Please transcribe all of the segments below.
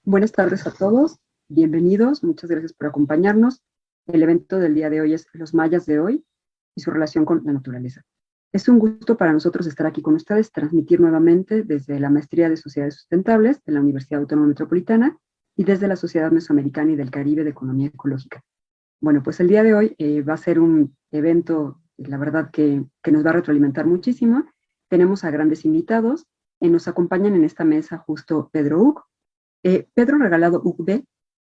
Buenas tardes a todos, bienvenidos, muchas gracias por acompañarnos. El evento del día de hoy es Los mayas de hoy y su relación con la naturaleza. Es un gusto para nosotros estar aquí con ustedes, transmitir nuevamente desde la Maestría de Sociedades Sustentables de la Universidad Autónoma Metropolitana y desde la Sociedad Mesoamericana y del Caribe de Economía Ecológica. Bueno, pues el día de hoy va a ser un evento, la verdad que nos va a retroalimentar muchísimo. Tenemos a grandes invitados, nos acompañan en esta mesa justo Pedro Uc. Pedro Regalado Ucbe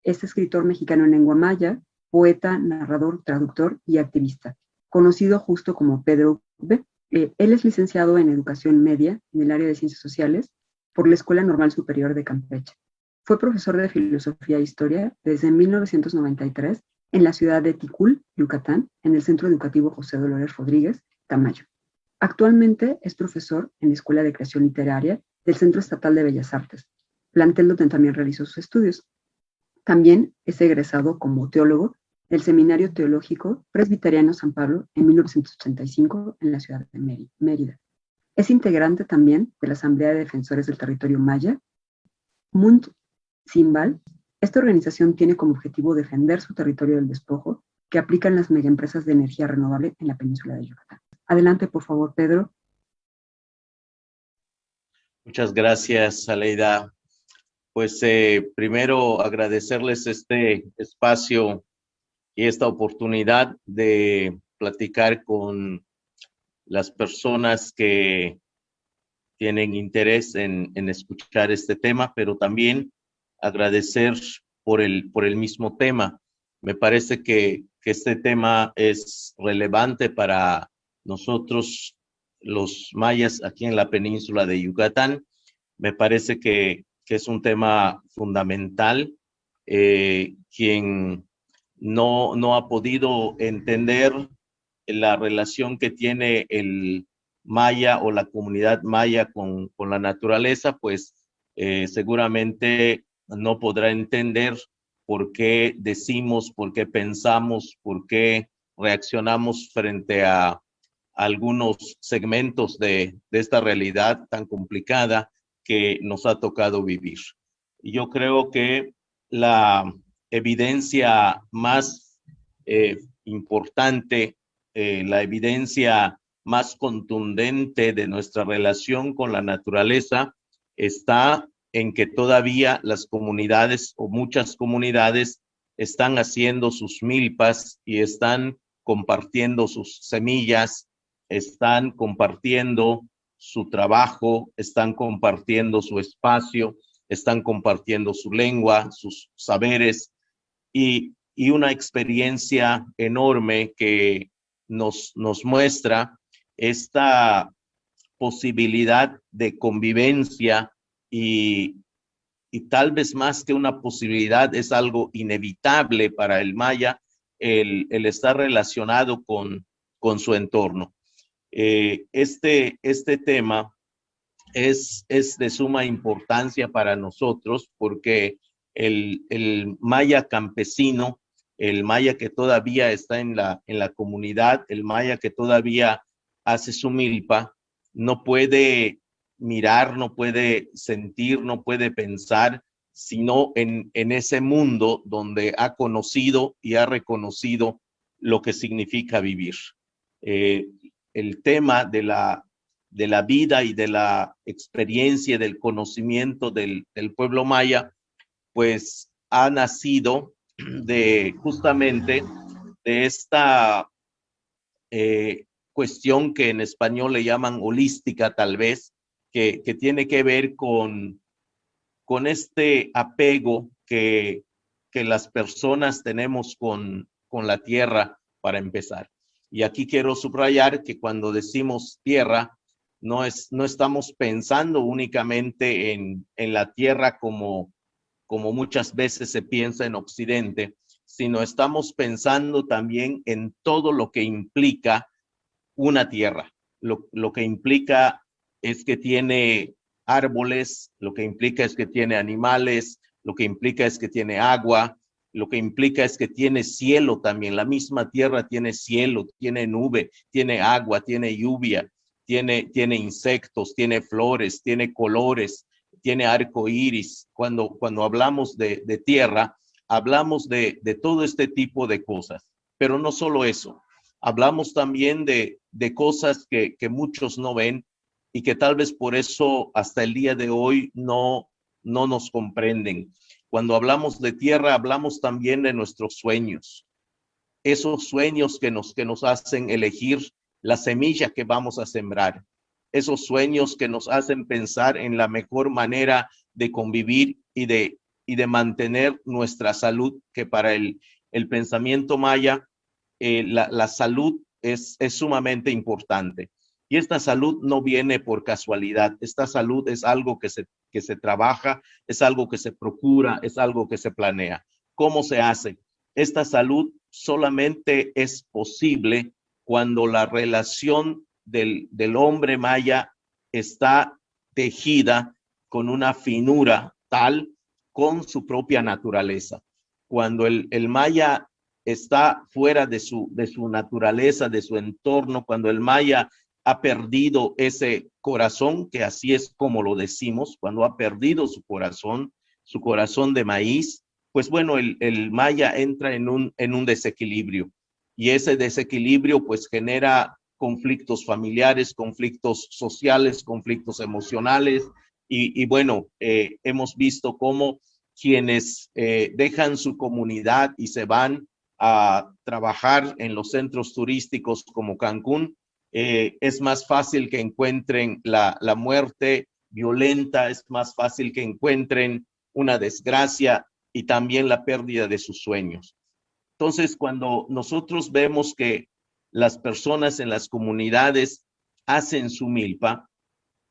es escritor mexicano en lengua maya, poeta, narrador, traductor y activista, conocido justo como Pedro Ucbe. Él es licenciado en Educación Media en el área de Ciencias Sociales por la Escuela Normal Superior de Campeche. Fue profesor de Filosofía e Historia desde 1993 en la ciudad de Ticul, Yucatán, en el Centro Educativo José Dolores Rodríguez, Tamayo. Actualmente es profesor en la Escuela de Creación Literaria del Centro Estatal de Bellas Artes, plantel donde también realizó sus estudios. También es egresado como teólogo del Seminario Teológico Presbiteriano San Pablo en 1985 en la ciudad de Mérida. Es integrante también de la Asamblea de Defensores del Territorio Maya, Munt Simbal. Esta organización tiene como objetivo defender su territorio del despojo que aplican las megaempresas de energía renovable en la península de Yucatán. Adelante, por favor, Pedro. Muchas gracias, Aleida. Pues primero agradecerles este espacio y esta oportunidad de platicar con las personas que tienen interés en escuchar este tema, pero también agradecer por el mismo tema. Me parece que este tema es relevante para nosotros, los mayas, aquí en la península de Yucatán. Me parece que es un tema fundamental. Quien no ha podido entender la relación que tiene el maya o la comunidad maya con la naturaleza, pues seguramente no podrá entender por qué decimos, por qué pensamos, por qué reaccionamos frente a algunos segmentos de esta realidad tan complicada que nos ha tocado vivir. Y yo creo que la evidencia más importante, la evidencia más contundente de nuestra relación con la naturaleza está en que todavía las comunidades o muchas comunidades están haciendo sus milpas y están compartiendo sus semillas, están compartiendo su trabajo, están compartiendo su espacio, están compartiendo su lengua, sus saberes y una experiencia enorme que nos muestra esta posibilidad de convivencia y tal vez más que una posibilidad, es algo inevitable para el maya el estar relacionado con su entorno. Este tema es de suma importancia para nosotros porque el maya campesino, el maya que todavía está en la comunidad, el maya que todavía hace su milpa, no puede mirar, no puede sentir, no puede pensar, sino en ese mundo donde ha conocido y ha reconocido lo que significa vivir. El tema de la vida y de la experiencia, del conocimiento del pueblo maya, pues ha nacido justamente de esta cuestión que en español le llaman holística tal vez, que tiene que ver con este apego que las personas tenemos con la tierra para empezar. Y aquí quiero subrayar que cuando decimos tierra, no estamos pensando únicamente en la tierra como muchas veces se piensa en Occidente, sino estamos pensando también en todo lo que implica una tierra. Lo que implica es que tiene árboles, lo que implica es que tiene animales, lo que implica es que tiene agua, lo que implica es que tiene cielo también. La misma tierra tiene cielo, tiene nube, tiene agua, tiene lluvia, tiene insectos, tiene flores, tiene colores, tiene arco iris. Cuando hablamos de tierra, hablamos de todo este tipo de cosas. Pero no solo eso, hablamos también de cosas que muchos no ven y que tal vez por eso hasta el día de hoy no nos comprenden. Cuando hablamos de tierra, hablamos también de nuestros sueños. Esos sueños que nos hacen elegir la semilla que vamos a sembrar. Esos sueños que nos hacen pensar en la mejor manera de convivir y de mantener nuestra salud, que para el pensamiento maya, la salud es sumamente importante. Y esta salud no viene por casualidad. Esta salud es algo que se trabaja, es algo que se procura, es algo que se planea. ¿Cómo se hace? Esta salud solamente es posible cuando la relación del hombre maya está tejida con una finura tal con su propia naturaleza. Cuando el maya está fuera de su naturaleza, de su entorno, cuando el maya ha perdido ese corazón, que así es como lo decimos, cuando ha perdido su corazón de maíz, pues bueno, el maya entra en un desequilibrio, y ese desequilibrio pues genera conflictos familiares, conflictos sociales, conflictos emocionales, y bueno, hemos visto cómo quienes dejan su comunidad y se van a trabajar en los centros turísticos como Cancún, es más fácil que encuentren la muerte violenta, es más fácil que encuentren una desgracia y también la pérdida de sus sueños. Entonces, cuando nosotros vemos que las personas en las comunidades hacen su milpa,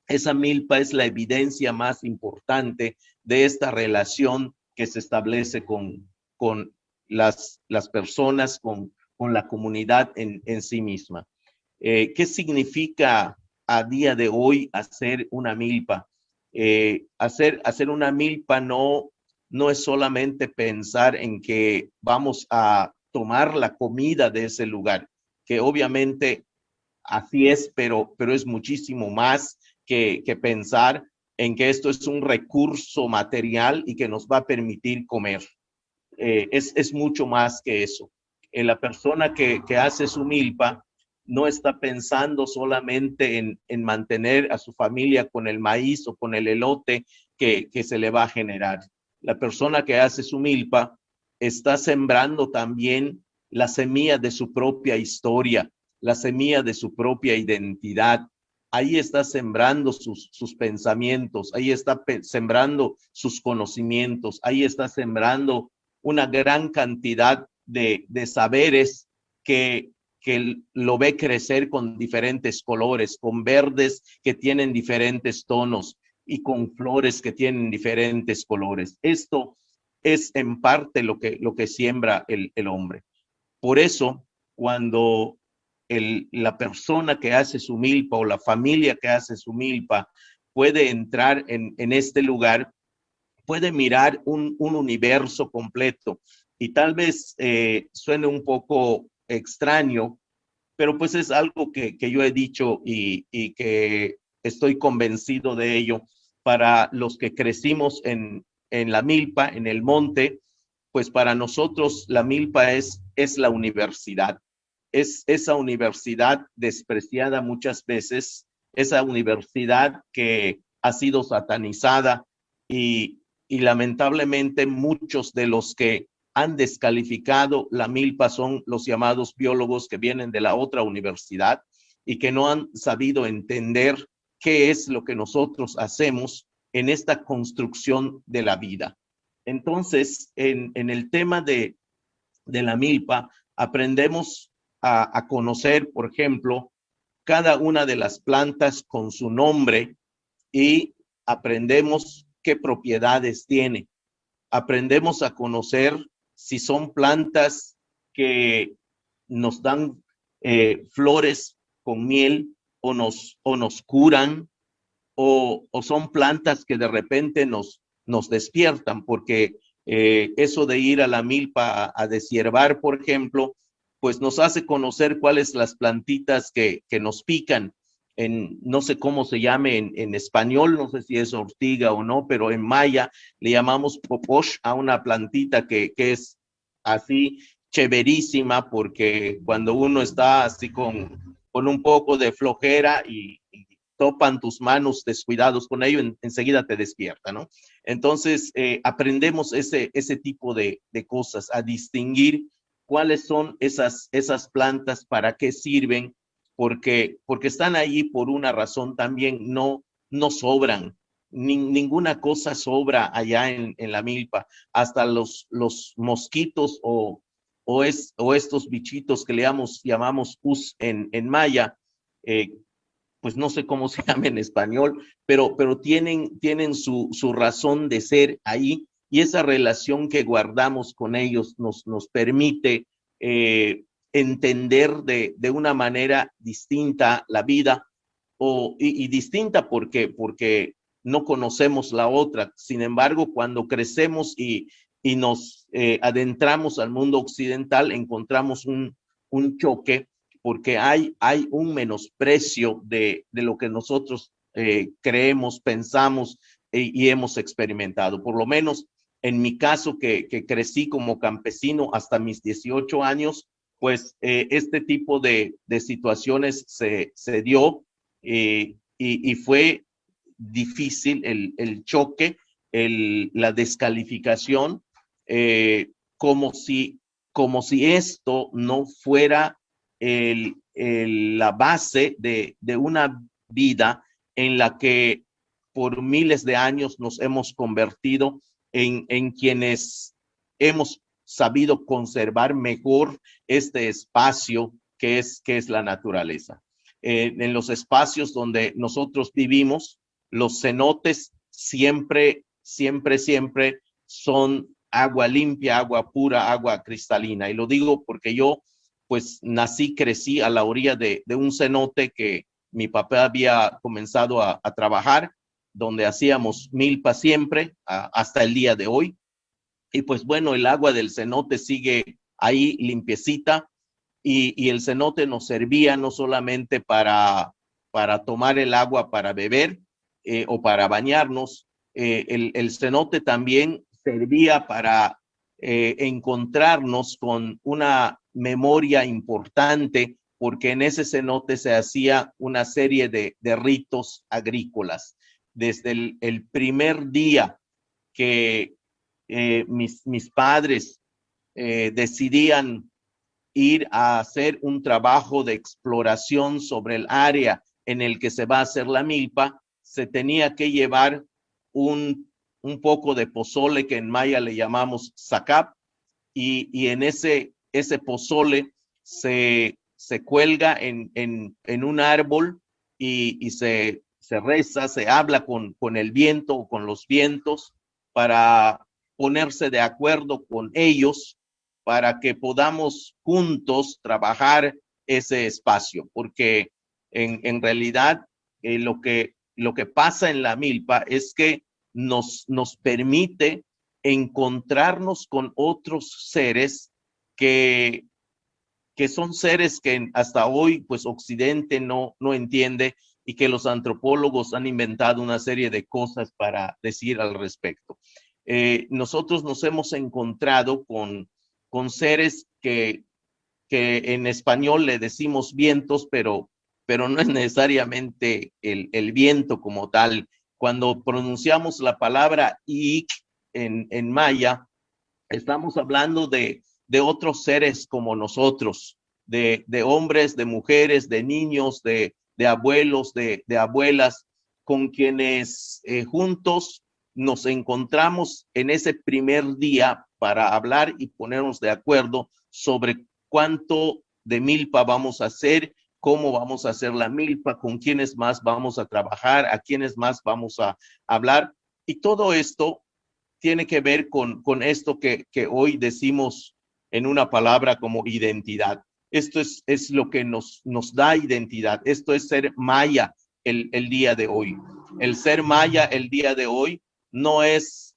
esa milpa es la evidencia más importante de esta relación que se establece con las personas, con la comunidad en sí misma. ¿Qué significa a día de hoy hacer una milpa? Hacer una milpa no es solamente pensar en que vamos a tomar la comida de ese lugar, que obviamente así es, pero es muchísimo más que pensar en que esto es un recurso material y que nos va a permitir comer. Es mucho más que eso. La persona que hace su milpa no está pensando solamente en mantener a su familia con el maíz o con el elote que se le va a generar. La persona que hace su milpa está sembrando también la semilla de su propia historia, la semilla de su propia identidad. Ahí está sembrando sus pensamientos, ahí está sembrando sus conocimientos, ahí está sembrando una gran cantidad de saberes que lo ve crecer con diferentes colores, con verdes que tienen diferentes tonos y con flores que tienen diferentes colores. Esto es en parte lo que siembra el hombre. Por eso, cuando la persona que hace su milpa o la familia que hace su milpa puede entrar en este lugar, puede mirar un universo completo, y tal vez suene un poco extraño, pero pues es algo que yo he dicho y que estoy convencido de ello. Para los que crecimos en la milpa, en el monte, pues para nosotros la milpa es la universidad. Es esa universidad despreciada muchas veces, esa universidad que ha sido satanizada, y lamentablemente muchos de los que han descalificado la milpa son los llamados biólogos que vienen de la otra universidad y que no han sabido entender qué es lo que nosotros hacemos en esta construcción de la vida. Entonces, en el tema de la milpa, aprendemos a conocer, por ejemplo, cada una de las plantas con su nombre, y aprendemos qué propiedades tiene. Aprendemos a conocer si son plantas que nos dan flores con miel o nos curan, o son plantas que de repente nos despiertan, porque eso de ir a la milpa a deshiervar, por ejemplo, pues nos hace conocer cuáles las plantitas que nos pican, no sé cómo se llame en español, no sé si es ortiga o no, pero en maya le llamamos poposh a una plantita que es así chéverísima, porque cuando uno está así con un poco de flojera y topan tus manos descuidados con ello, enseguida te despierta, ¿no? Entonces, aprendemos ese tipo de cosas, a distinguir cuáles son esas plantas, para qué sirven, porque están ahí por una razón también, no sobran. Ninguna cosa sobra allá en la milpa, hasta los mosquitos o estos bichitos que le llamamos us en maya, pues no sé cómo se llama en español, pero tienen su razón de ser ahí, y esa relación que guardamos con ellos nos permite entender de una manera distinta la vida, y distinta porque no conocemos la otra. Sin embargo, cuando crecemos y nos adentramos al mundo occidental, encontramos un choque, porque hay un menosprecio de lo que nosotros creemos, pensamos y hemos experimentado. Por lo menos en mi caso, que crecí como campesino hasta mis 18 años, pues este tipo de situaciones se dio, y fue difícil el choque, la descalificación, como si esto no fuera la base de una vida en la que por miles de años nos hemos convertido en quienes hemos sabido conservar mejor este espacio que es la naturaleza. En los espacios donde nosotros vivimos, los cenotes siempre son agua limpia, agua pura, agua cristalina. Y lo digo porque yo pues nací, crecí a la orilla de un cenote que mi papá había comenzado a trabajar, donde hacíamos milpa siempre, hasta el día de hoy. Y pues bueno, el agua del cenote sigue ahí limpiecita, y el cenote nos servía no solamente para tomar el agua para beber o para bañarnos, el cenote también servía para encontrarnos con una memoria importante, porque en ese cenote se hacía una serie de ritos agrícolas. Desde el primer día que mis padres decidían ir a hacer un trabajo de exploración sobre el área en el que se va a hacer la milpa, se tenía que llevar un poco de pozole, que en maya le llamamos zacap, y en ese pozole se cuelga en un árbol, y se reza, se habla con el viento o con los vientos, para ponerse de acuerdo con ellos, para que podamos juntos trabajar ese espacio, porque en realidad lo que pasa en la milpa es que nos permite encontrarnos con otros seres que son seres que hasta hoy pues Occidente no entiende, y que los antropólogos han inventado una serie de cosas para decir al respecto. Nosotros nos hemos encontrado con seres que en español le decimos vientos, pero no es necesariamente el viento como tal. Cuando pronunciamos la palabra ik en maya, estamos hablando de otros seres como nosotros, de hombres, de mujeres, de niños, de abuelos, de abuelas, con quienes juntos nos encontramos en ese primer día para hablar y ponernos de acuerdo sobre cuánto de milpa vamos a hacer, cómo vamos a hacer la milpa, con quiénes más vamos a trabajar, a quiénes más vamos a hablar. Y todo esto tiene que ver con esto que hoy decimos en una palabra como identidad. Esto es lo que nos da identidad. Esto es ser maya el día de hoy. El ser maya el día de hoy no es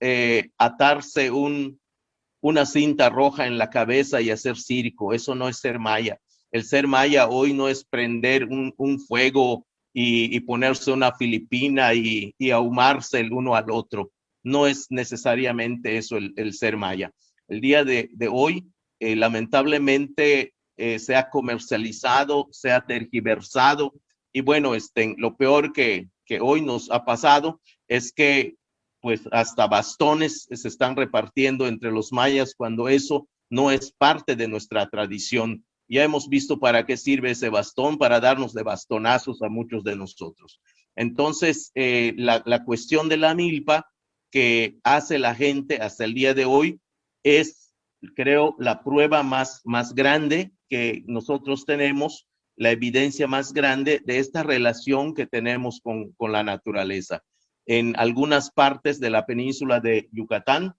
atarse una cinta roja en la cabeza y hacer circo. Eso no es ser maya. El ser maya hoy no es prender un fuego y ponerse una filipina y ahumarse el uno al otro. No es necesariamente eso el ser maya. El día de hoy, lamentablemente, se ha comercializado, se ha tergiversado, y bueno, lo peor que hoy nos ha pasado es que pues hasta bastones se están repartiendo entre los mayas cuando eso no es parte de nuestra tradición. Ya hemos visto para qué sirve ese bastón, para darnos de bastonazos a muchos de nosotros. Entonces, la cuestión de la milpa que hace la gente hasta el día de hoy es, creo, la prueba más grande que nosotros tenemos, la evidencia más grande de esta relación que tenemos con la naturaleza. En algunas partes de la península de Yucatán,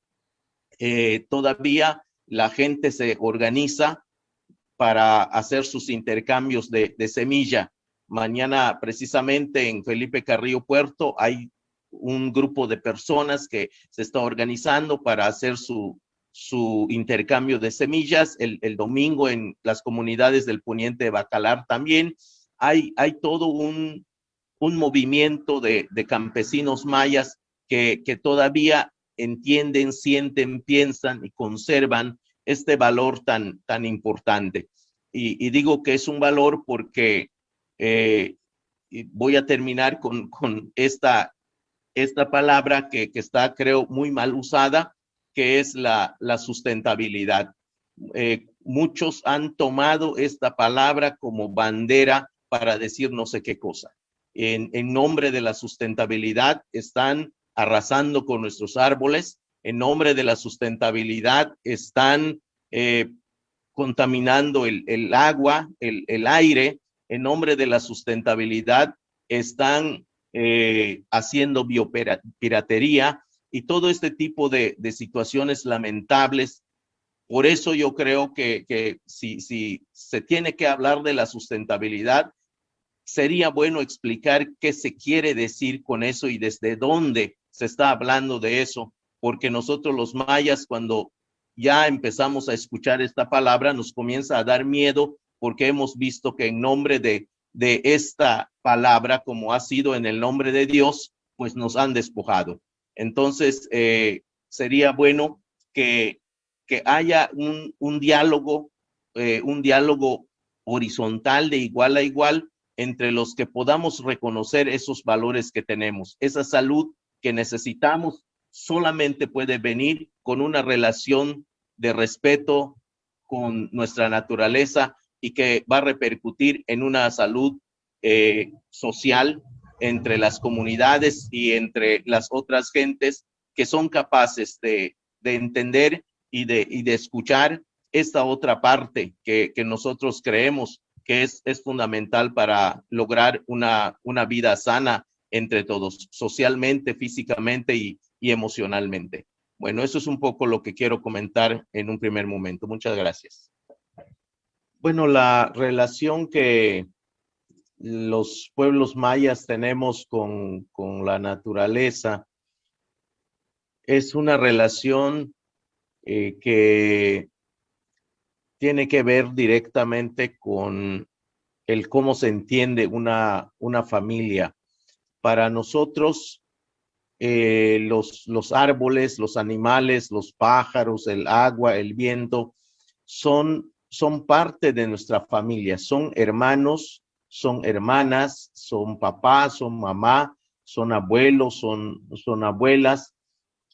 todavía la gente se organiza para hacer sus intercambios de semilla. Mañana, precisamente en Felipe Carrillo Puerto, hay un grupo de personas que se está organizando para hacer su intercambio de semillas. El domingo en las comunidades del poniente de Bacalar también hay todo un movimiento de campesinos mayas que todavía entienden, sienten, piensan y conservan este valor tan importante. Y digo que es un valor porque voy a terminar con esta palabra que está, creo, muy mal usada, que es la sustentabilidad. Muchos han tomado esta palabra como bandera para decir no sé qué cosa. En nombre de la sustentabilidad están arrasando con nuestros árboles, en nombre de la sustentabilidad están contaminando el agua, el aire, en nombre de la sustentabilidad están haciendo biopiratería y todo este tipo de situaciones lamentables. Por eso yo creo que si se tiene que hablar de la sustentabilidad, sería bueno explicar qué se quiere decir con eso y desde dónde se está hablando de eso, porque nosotros los mayas, cuando ya empezamos a escuchar esta palabra, nos comienza a dar miedo porque hemos visto que en nombre de esta palabra, como ha sido en el nombre de Dios, pues nos han despojado. Entonces, sería bueno que haya un diálogo horizontal de igual a igual, entre los que podamos reconocer esos valores que tenemos. Esa salud que necesitamos solamente puede venir con una relación de respeto con nuestra naturaleza y que va a repercutir en una salud social entre las comunidades y entre las otras gentes que son capaces de entender y de escuchar esta otra parte que nosotros creemos que es fundamental para lograr una vida sana entre todos, socialmente, físicamente y emocionalmente. Bueno, eso es un poco lo que quiero comentar en un primer momento. Muchas gracias. Bueno, la relación que los pueblos mayas tenemos con la naturaleza es una relación que tiene que ver directamente con el cómo se entiende una familia. Para nosotros, los árboles, los animales, los pájaros, el agua, el viento, son parte de nuestra familia, son hermanos, son hermanas, son papá, son mamá, son abuelos, son abuelas.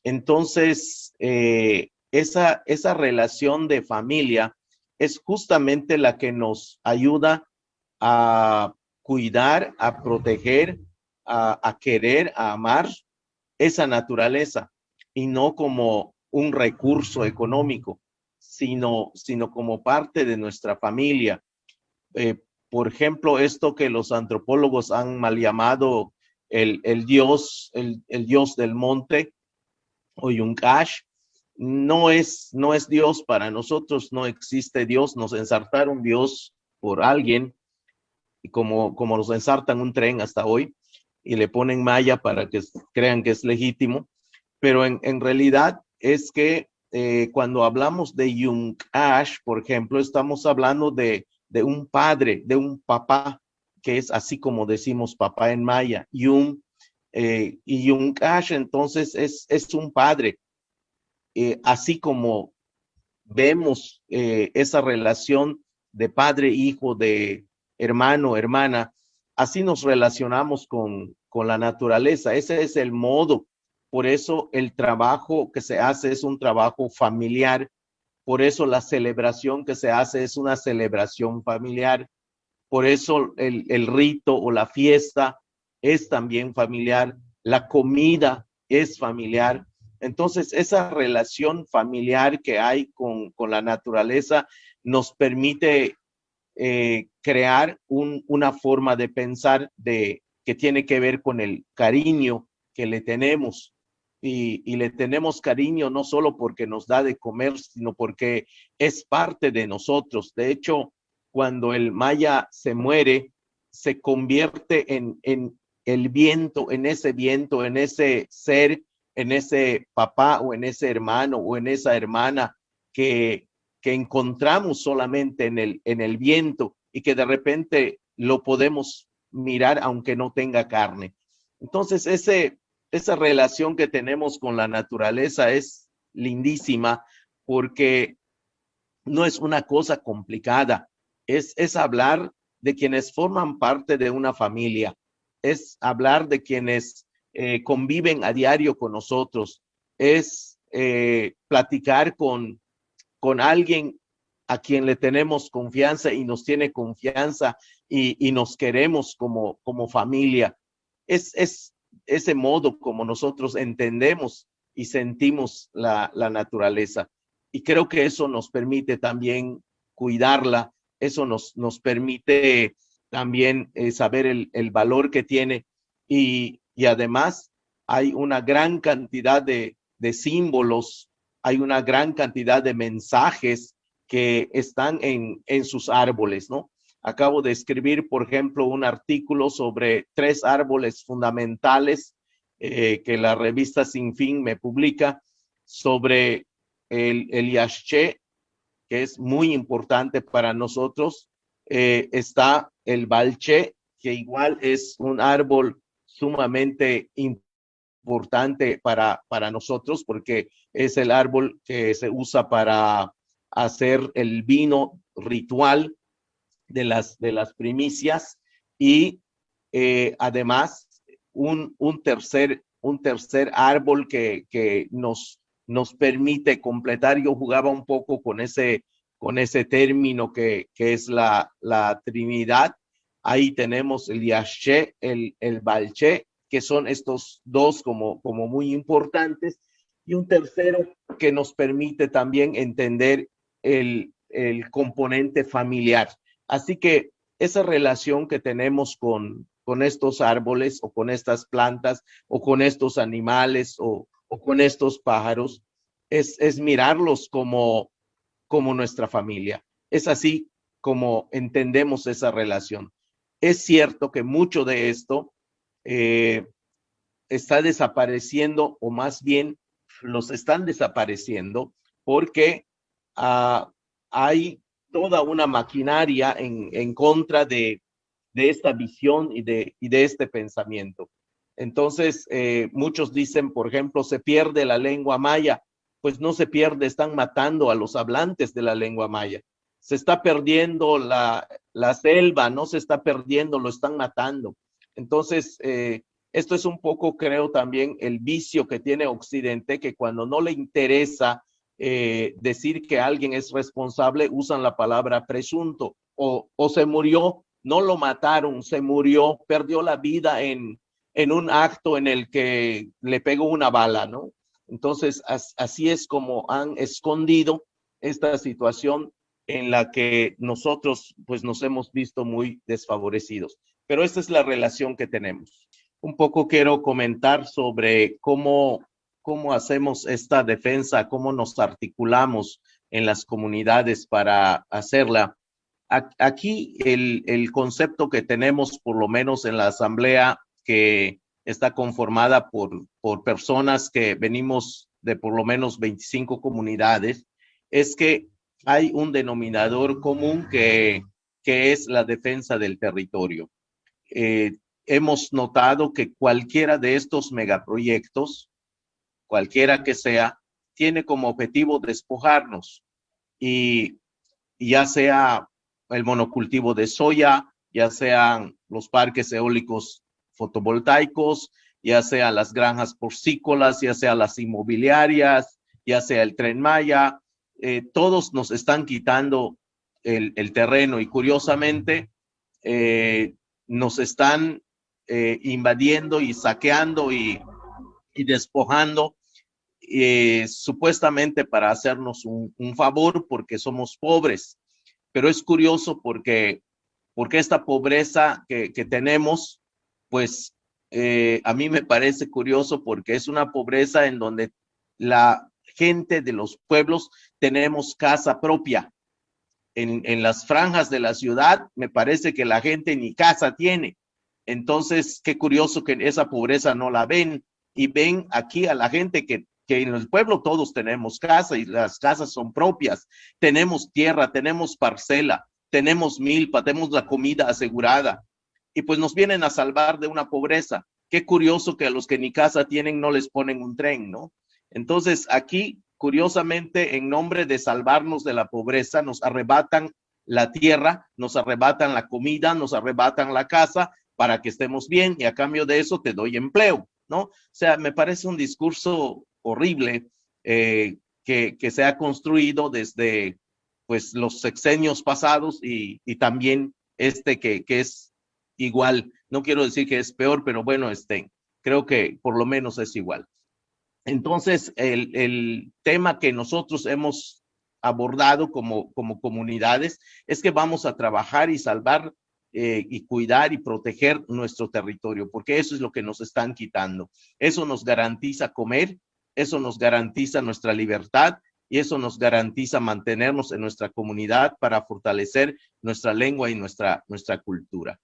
Entonces, esa relación de familia es justamente la que nos ayuda a cuidar, a proteger, a querer, a amar esa naturaleza, y no como un recurso económico, sino como parte de nuestra familia. Por ejemplo, esto que los antropólogos han mal llamado el dios del monte, o Yunkash, no es Dios para nosotros, no existe Dios. Nos ensartaron Dios por alguien, y como nos ensartan un tren hasta hoy, y le ponen maya para que crean que es legítimo, pero en realidad es que cuando hablamos de Yunkash, por ejemplo, estamos hablando de un padre, de un papá, que es así como decimos papá en maya, y un cash, entonces es un padre. Así como vemos esa relación de padre-hijo, de hermano-hermana, así nos relacionamos con la naturaleza. Ese es el modo. Por eso el trabajo que se hace es un trabajo familiar. Por eso la celebración que se hace es una celebración familiar. Por eso el rito o la fiesta es también familiar. La comida es familiar. Entonces, esa relación familiar que hay con la naturaleza nos permite crear una forma de pensar que tiene que ver con el cariño que le tenemos. Y le tenemos cariño no solo porque nos da de comer, sino porque es parte de nosotros. De hecho, cuando el maya se muere, se convierte en el viento, en ese ser, en ese papá o en ese hermano o en esa hermana que encontramos solamente en el viento y que de repente lo podemos mirar aunque no tenga carne. Entonces, esa relación que tenemos con la naturaleza es lindísima porque no es una cosa complicada, es hablar de quienes forman parte de una familia, es hablar de quienes conviven a diario con nosotros, es platicar con alguien a quien le tenemos confianza y nos tiene confianza y nos queremos como familia. Es ese modo como nosotros entendemos y sentimos la naturaleza. Y creo que eso nos permite también cuidarla, eso nos permite también saber el valor que tiene y además hay una gran cantidad de símbolos, hay una gran cantidad de mensajes que están en sus árboles, ¿no? Acabo de escribir, por ejemplo, un artículo sobre 3 árboles fundamentales que la revista Sin Fin me publica sobre el Yaxché, que es muy importante para nosotros. Está el Balché, que igual es un árbol sumamente importante para nosotros porque es el árbol que se usa para hacer el vino ritual de las primicias y además un tercer árbol que nos permite completar. Yo jugaba un poco con ese término que es la Trinidad. Ahí tenemos el Yaxché, el Balché, que son estos dos como muy importantes, y un tercero que nos permite también entender el componente familiar. Así que esa relación que tenemos con estos árboles o con estas plantas o con estos animales o con estos pájaros es mirarlos como nuestra familia. Es así como entendemos esa relación. Es cierto que mucho de esto está desapareciendo, o más bien los están desapareciendo porque hay toda una maquinaria en contra de esta visión y de este pensamiento. Entonces, muchos dicen, por ejemplo, se pierde la lengua maya. Pues no se pierde, están matando a los hablantes de la lengua maya. Se está perdiendo la selva, no se está perdiendo, lo están matando. Entonces, esto es un poco, creo, también el vicio que tiene Occidente, que cuando no le interesa decir que alguien es responsable, usan la palabra presunto, o se murió, no lo mataron, se murió, perdió la vida en un acto en el que le pegó una bala, ¿no? Entonces, así es como han escondido esta situación en la que nosotros pues nos hemos visto muy desfavorecidos. Pero esta es la relación que tenemos. Un poco quiero comentar sobre cómo hacemos esta defensa, cómo nos articulamos en las comunidades para hacerla. Aquí el concepto que tenemos, por lo menos en la asamblea, que está conformada por personas que venimos de por lo menos 25 comunidades, es que hay un denominador común que es la defensa del territorio. hemos notado que cualquiera de estos megaproyectos, cualquiera que sea, tiene como objetivo despojarnos, y ya sea el monocultivo de soya, ya sean los parques eólicos fotovoltaicos, ya sean las granjas porcícolas, ya sean las inmobiliarias, ya sea el Tren Maya, todos nos están quitando el terreno, y curiosamente nos están invadiendo y saqueando y despojando, supuestamente para hacernos un favor porque somos pobres. Pero es curioso porque esta pobreza que tenemos, pues a mí me parece curioso porque es una pobreza en donde la gente de los pueblos tenemos casa propia. En las franjas de la ciudad me parece que la gente ni casa tiene. Entonces, qué curioso que esa pobreza no la ven, y ven aquí a la gente que en el pueblo todos tenemos casa y las casas son propias, tenemos tierra, tenemos parcela, tenemos milpa, tenemos la comida asegurada, y pues nos vienen a salvar de una pobreza. Qué curioso que a los que ni casa tienen no les ponen un tren, ¿no? Entonces aquí, curiosamente, en nombre de salvarnos de la pobreza, nos arrebatan la tierra, nos arrebatan la comida, nos arrebatan la casa para que estemos bien, y a cambio de eso te doy empleo, ¿no? O sea, me parece un discurso horrible que se ha construido desde pues los sexenios pasados, y también que es igual. No quiero decir que es peor, pero bueno, creo que por lo menos es igual. Entonces, el tema que nosotros hemos abordado como comunidades es que vamos a trabajar y salvar y cuidar y proteger nuestro territorio, porque eso es lo que nos están quitando. Eso nos garantiza comer, eso nos garantiza nuestra libertad, y eso nos garantiza mantenernos en nuestra comunidad para fortalecer nuestra lengua y nuestra cultura.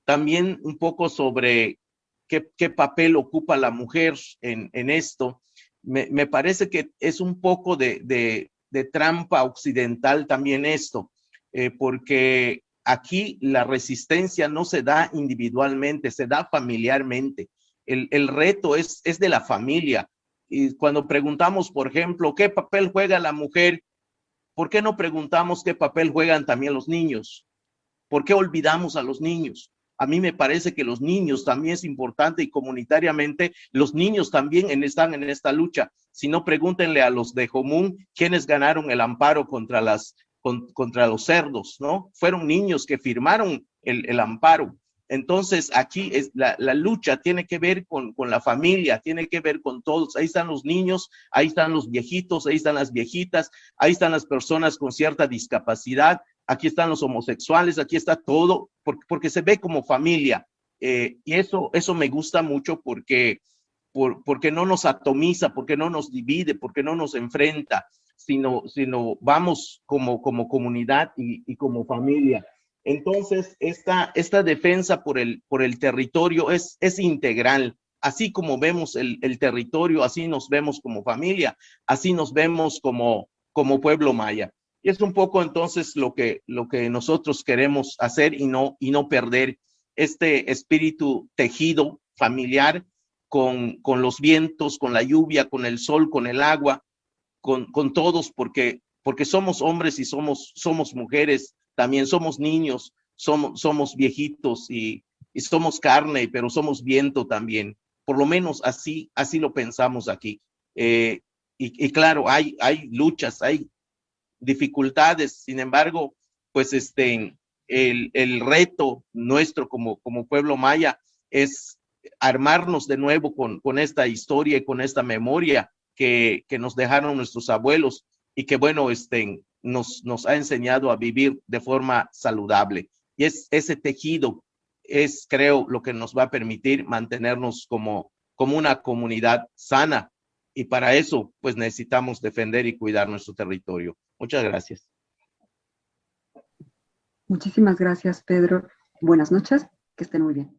También un poco sobre qué papel ocupa la mujer en esto. Me parece que es un poco de trampa occidental también esto, porque aquí la resistencia no se da individualmente, se da familiarmente. El reto es de la familia. Y cuando preguntamos, por ejemplo, ¿qué papel juega la mujer? ¿Por qué no preguntamos qué papel juegan también los niños? ¿Por qué olvidamos a los niños? A mí me parece que los niños también es importante, y comunitariamente los niños también están en esta lucha. Si no, pregúntenle a los de Jomún quiénes ganaron el amparo contra los cerdos, ¿no? Fueron niños que firmaron el amparo. Entonces, aquí la lucha tiene que ver con la familia, tiene que ver con todos. Ahí están los niños, ahí están los viejitos, ahí están las viejitas, ahí están las personas con cierta discapacidad, aquí están los homosexuales, aquí está todo, porque se ve como familia. Y eso me gusta mucho porque no nos atomiza, porque no nos divide, porque no nos enfrenta, sino vamos como comunidad y como familia. Entonces, esta defensa por el territorio es integral. Así como vemos el territorio, así nos vemos como familia, así nos vemos como pueblo maya. Y es un poco entonces lo que nosotros queremos hacer, y no perder este espíritu tejido familiar con los vientos, con la lluvia, con el sol, con el agua, con todos, porque somos hombres y somos mujeres, también somos niños, somos viejitos, y somos carne, pero somos viento también. Por lo menos así lo pensamos aquí. Y claro, hay luchas, hay dificultades. Sin embargo, pues el reto nuestro como pueblo maya es armarnos de nuevo con esta historia y con esta memoria que nos dejaron nuestros abuelos, y que bueno, nos ha enseñado a vivir de forma saludable. Y ese tejido es, creo, lo que nos va a permitir mantenernos como una comunidad sana, y para eso pues necesitamos defender y cuidar nuestro territorio. Muchas gracias. Muchísimas gracias, Pedro. Buenas noches, que estén muy bien.